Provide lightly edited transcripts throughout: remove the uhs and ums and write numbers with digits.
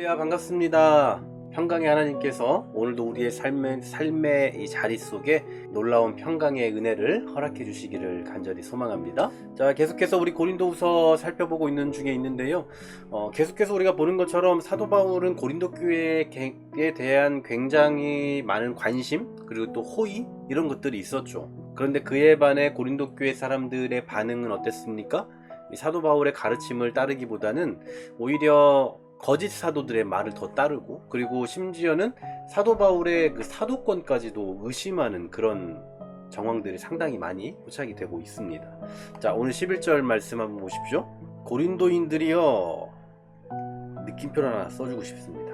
할렐루야, 반갑습니다. 평강의 하나님께서 오늘도 우리의 삶의 이 자리 속에 놀라운 평강의 은혜를 허락해 주시기를 간절히 소망합니다. 자, 계속해서 우리 고린도후서 살펴보고 있는 중에 있는데요. 계속해서 우리가 보는 것처럼 사도 바울은 고린도 교회에 대한 굉장히 많은 관심, 그리고 또 호의, 이런 것들이 있었죠. 그런데 그에 반해 고린도 교회 사람들의 반응은 어땠습니까? 이 사도 바울의 가르침을 따르기보다는 오히려 거짓 사도들의 말을 더 따르고, 그리고 심지어는 사도 바울의 그 사도권까지도 의심하는 그런 정황들이 상당히 많이 포착이 되고 있습니다. 자, 오늘 11절 말씀 한번 보십시오. 고린도인들이여, 느낌표를 하나 써주고 싶습니다.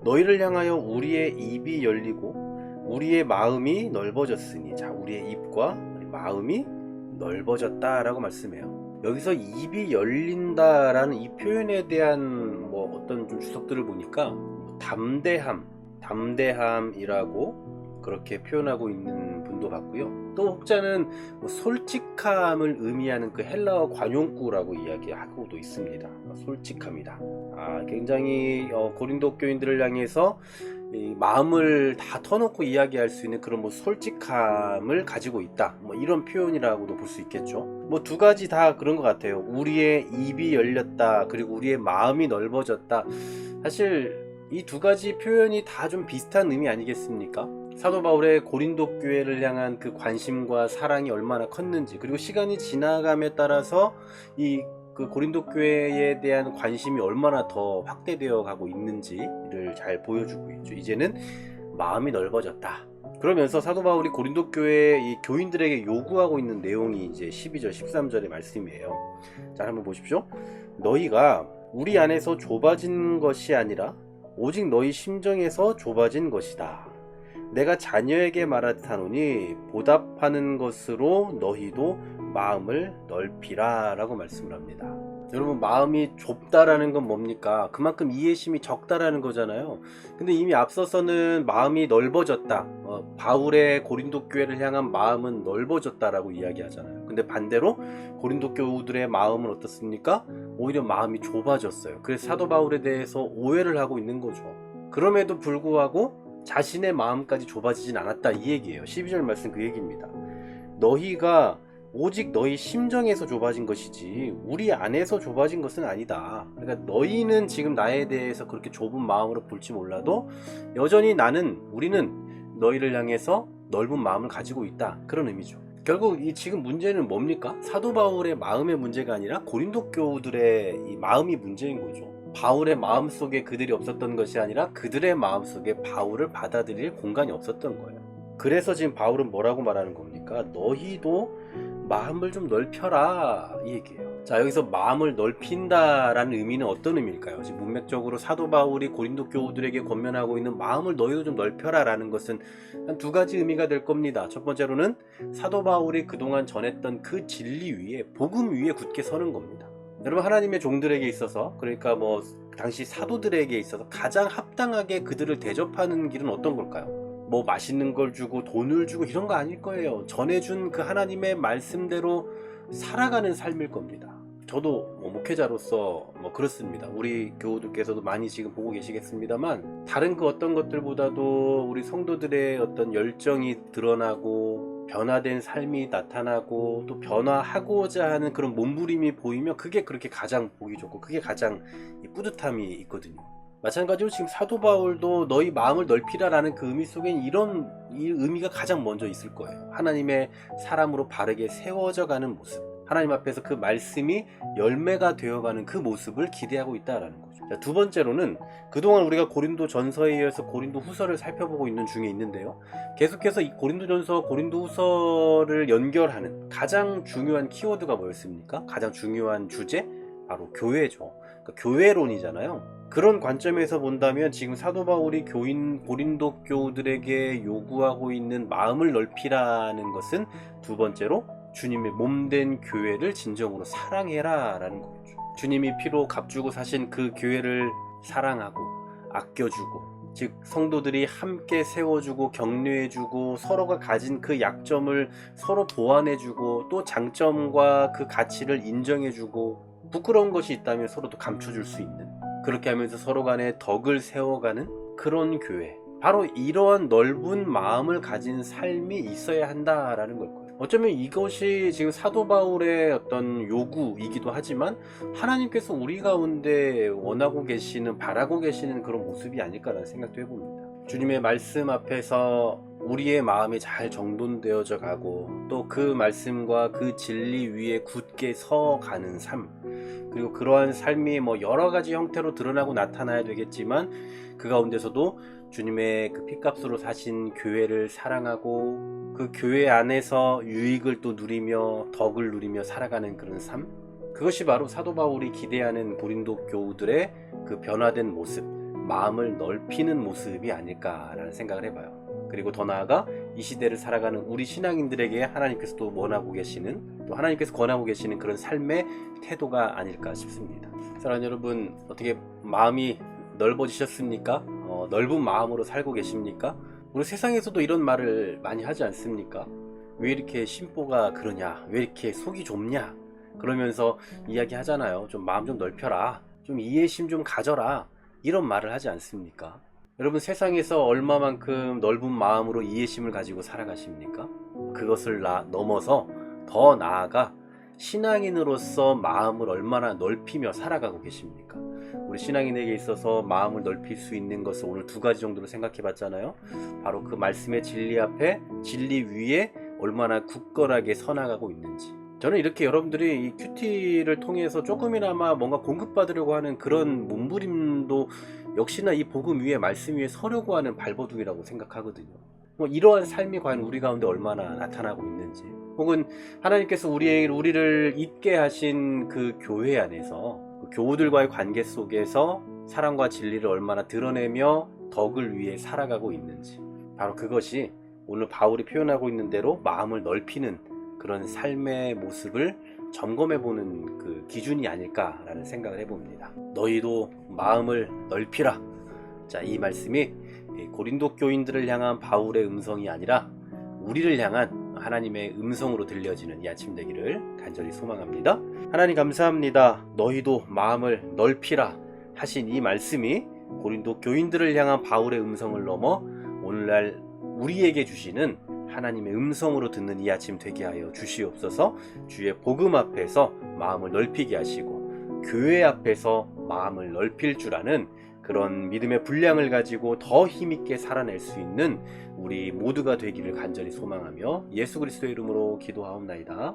너희를 향하여 우리의 입이 열리고 우리의 마음이 넓어졌으니, 자, 우리의 입과 마음이 넓어졌다라고 말씀해요. 여기서 입이 열린다라는 이 표현에 대한 어떤 좀 주석들을 보니까 담대함이라고 그렇게 표현하고 있는 분도 봤고요. 또 혹자는 솔직함을 의미하는 그 헬라어 관용구라고 이야기하고도 있습니다. 솔직함이다. 굉장히 고린도 교인들을 향해서 이 마음을 다 터놓고 이야기할 수 있는 그런 솔직함을 가지고 있다, 이런 표현이라고도 볼 수 있겠죠. 두 가지 다 그런 것 같아요. 우리의 입이 열렸다, 그리고 우리의 마음이 넓어졌다. 사실 이 두 가지 표현이 다 좀 비슷한 의미 아니겠습니까? 사도 바울의 고린도 교회를 향한 그 관심과 사랑이 얼마나 컸는지, 그리고 시간이 지나감에 따라서 그 고린도 교회에 대한 관심이 얼마나 더 확대되어 가고 있는지를 잘 보여주고 있죠. 이제는 마음이 넓어졌다. 그러면서 사도 바울이 고린도 교회 이 교인들에게 요구하고 있는 내용이 이제 12절 13절의 말씀이에요. 자, 한번 보십시오. 너희가 우리 안에서 좁아진 것이 아니라 오직 너희 심정에서 좁아진 것이다. 내가 자녀에게 말하노니 보답하는 것으로 너희도 마음을 넓히라 라고 말씀을 합니다. 여러분, 마음이 좁다라는 건 뭡니까? 그만큼 이해심이 적다라는 거잖아요. 근데 이미 앞서서는 마음이 넓어졌다, 바울의 고린도 교회를 향한 마음은 넓어졌다라고 이야기하잖아요. 근데 반대로 고린도 교우들의 마음은 어떻습니까? 오히려 마음이 좁아졌어요. 그래서 사도 바울에 대해서 오해를 하고 있는 거죠. 그럼에도 불구하고 자신의 마음까지 좁아지진 않았다, 이 얘기예요. 12절 말씀 그 얘기입니다. 너희가 오직 너희 심정에서 좁아진 것이지 우리 안에서 좁아진 것은 아니다. 그러니까 너희는 지금 나에 대해서 그렇게 좁은 마음으로 볼지 몰라도 여전히 우리는 너희를 향해서 넓은 마음을 가지고 있다, 그런 의미죠. 결국 지금 문제는 뭡니까? 사도 바울의 마음의 문제가 아니라 고린도 교우들의 이 마음이 문제인 거죠. 바울의 마음속에 그들이 없었던 것이 아니라 그들의 마음속에 바울을 받아들일 공간이 없었던 거예요. 그래서 지금 바울은 뭐라고 말하는 겁니까? 너희도 마음을 좀 넓혀라, 이 얘기예요. 자, 여기서 마음을 넓힌다라는 의미는 어떤 의미일까요? 지금 문맥적으로 사도 바울이 고린도 교우들에게 권면하고 있는 마음을 너희도 좀 넓혀라 라는 것은 한 두 가지 의미가 될 겁니다. 첫 번째로는 사도 바울이 그동안 전했던 그 진리 위에, 복음 위에 굳게 서는 겁니다. 여러분, 하나님의 종들에게 있어서, 그러니까 당시 사도들에게 있어서 가장 합당하게 그들을 대접하는 길은 어떤 걸까요? 맛있는 걸 주고 돈을 주고 이런 거 아닐 거예요. 전해준 그 하나님의 말씀대로 살아가는 삶일 겁니다. 저도 목회자로서 그렇습니다. 우리 교우들께서도 많이 지금 보고 계시겠습니다만, 다른 그 어떤 것들보다도 우리 성도들의 어떤 열정이 드러나고 변화된 삶이 나타나고 또 변화하고자 하는 그런 몸부림이 보이면 그게 그렇게 가장 보기 좋고, 그게 가장 뿌듯함이 있거든요. 마찬가지로 지금 사도 바울도 너희 마음을 넓히라라는 그 의미 속엔 이런 의미가 가장 먼저 있을 거예요. 하나님의 사람으로 바르게 세워져 가는 모습, 하나님 앞에서 그 말씀이 열매가 되어가는 그 모습을 기대하고 있다라는 거죠. 자, 두 번째로는 그동안 우리가 고린도 전서에 이어서 고린도 후서를 살펴보고 있는 중에 있는데요, 계속해서 이 고린도 전서, 고린도 후서를 연결하는 가장 중요한 키워드가 뭐였습니까? 가장 중요한 주제? 바로 교회죠. 그러니까 교회론이잖아요. 그런 관점에서 본다면 지금 사도 바울이 고린도 교우들에게 요구하고 있는 마음을 넓히라는 것은 두 번째로 주님의 몸된 교회를 진정으로 사랑해라 라는 거겠죠. 주님이 피로 값주고 사신 그 교회를 사랑하고 아껴주고, 즉 성도들이 함께 세워주고 격려해주고 서로가 가진 그 약점을 서로 보완해주고 또 장점과 그 가치를 인정해주고, 부끄러운 것이 있다면 서로 또 감춰줄 수 있는 그렇게 하면서 서로 간에 덕을 세워가는 그런 교회, 바로 이러한 넓은 마음을 가진 삶이 있어야 한다라는 걸 거예요. 어쩌면 이것이 지금 사도 바울의 어떤 요구이기도 하지만 하나님께서 우리 가운데 원하고 계시는, 바라고 계시는 그런 모습이 아닐까라는 생각도 해봅니다. 주님의 말씀 앞에서 우리의 마음이 잘 정돈되어져 가고 또 그 말씀과 그 진리 위에 굳게 서가는 삶, 그리고 그러한 삶이 뭐 여러 가지 형태로 드러나고 나타나야 되겠지만 그 가운데서도 주님의 그 피값으로 사신 교회를 사랑하고 그 교회 안에서 유익을 또 누리며 덕을 누리며 살아가는 그런 삶, 그것이 바로 사도 바울이 기대하는 고린도 교우들의 그 변화된 모습, 마음을 넓히는 모습이 아닐까라는 생각을 해봐요. 그리고 더 나아가 이 시대를 살아가는 우리 신앙인들에게 하나님께서 또 원하고 계시는, 또 하나님께서 권하고 계시는 그런 삶의 태도가 아닐까 싶습니다. 사랑하는 여러분, 어떻게 마음이 넓어지셨습니까? 넓은 마음으로 살고 계십니까? 우리 세상에서도 이런 말을 많이 하지 않습니까? 왜 이렇게 심보가 그러냐? 왜 이렇게 속이 좁냐? 그러면서 이야기하잖아요. 좀 마음 좀 넓혀라. 좀 이해심 좀 가져라. 이런 말을 하지 않습니까? 여러분, 세상에서 얼마만큼 넓은 마음으로 이해심을 가지고 살아가십니까? 그것을 넘어서 더 나아가 신앙인으로서 마음을 얼마나 넓히며 살아가고 계십니까? 우리 신앙인에게 있어서 마음을 넓힐 수 있는 것을 오늘 두 가지 정도로 생각해 봤잖아요. 바로 그 말씀의 진리 앞에, 진리 위에 얼마나 굳건하게 서나가고 있는지. 저는 이렇게 여러분들이 이 큐티를 통해서 조금이나마 뭔가 공급받으려고 하는 그런 몸부림도 역시나 이 복음 위에, 말씀 위에 서려고 하는 발버둥이라고 생각하거든요. 뭐 이러한 삶이 과연 우리 가운데 얼마나 나타나고 있는지, 혹은 하나님께서 우리를 있게 하신 그 교회 안에서 그 교우들과의 관계 속에서 사랑과 진리를 얼마나 드러내며 덕을 위해 살아가고 있는지, 바로 그것이 오늘 바울이 표현하고 있는 대로 마음을 넓히는 그런 삶의 모습을 점검해보는 그 기준이 아닐까라는 생각을 해봅니다. 너희도 마음을 넓히라. 자, 이 말씀이 고린도 교인들을 향한 바울의 음성이 아니라 우리를 향한 하나님의 음성으로 들려지는 이 아침 되기를 간절히 소망합니다. 하나님 감사합니다. 너희도 마음을 넓히라 하신 이 말씀이 고린도 교인들을 향한 바울의 음성을 넘어 오늘날 우리에게 주시는 하나님의 음성으로 듣는 이 아침 되게 하여 주시옵소서. 주의 복음 앞에서 마음을 넓히게 하시고 교회 앞에서 마음을 넓힐 줄 아는 그런 믿음의 분량을 가지고 더 힘있게 살아낼 수 있는 우리 모두가 되기를 간절히 소망하며 예수 그리스도의 이름으로 기도하옵나이다.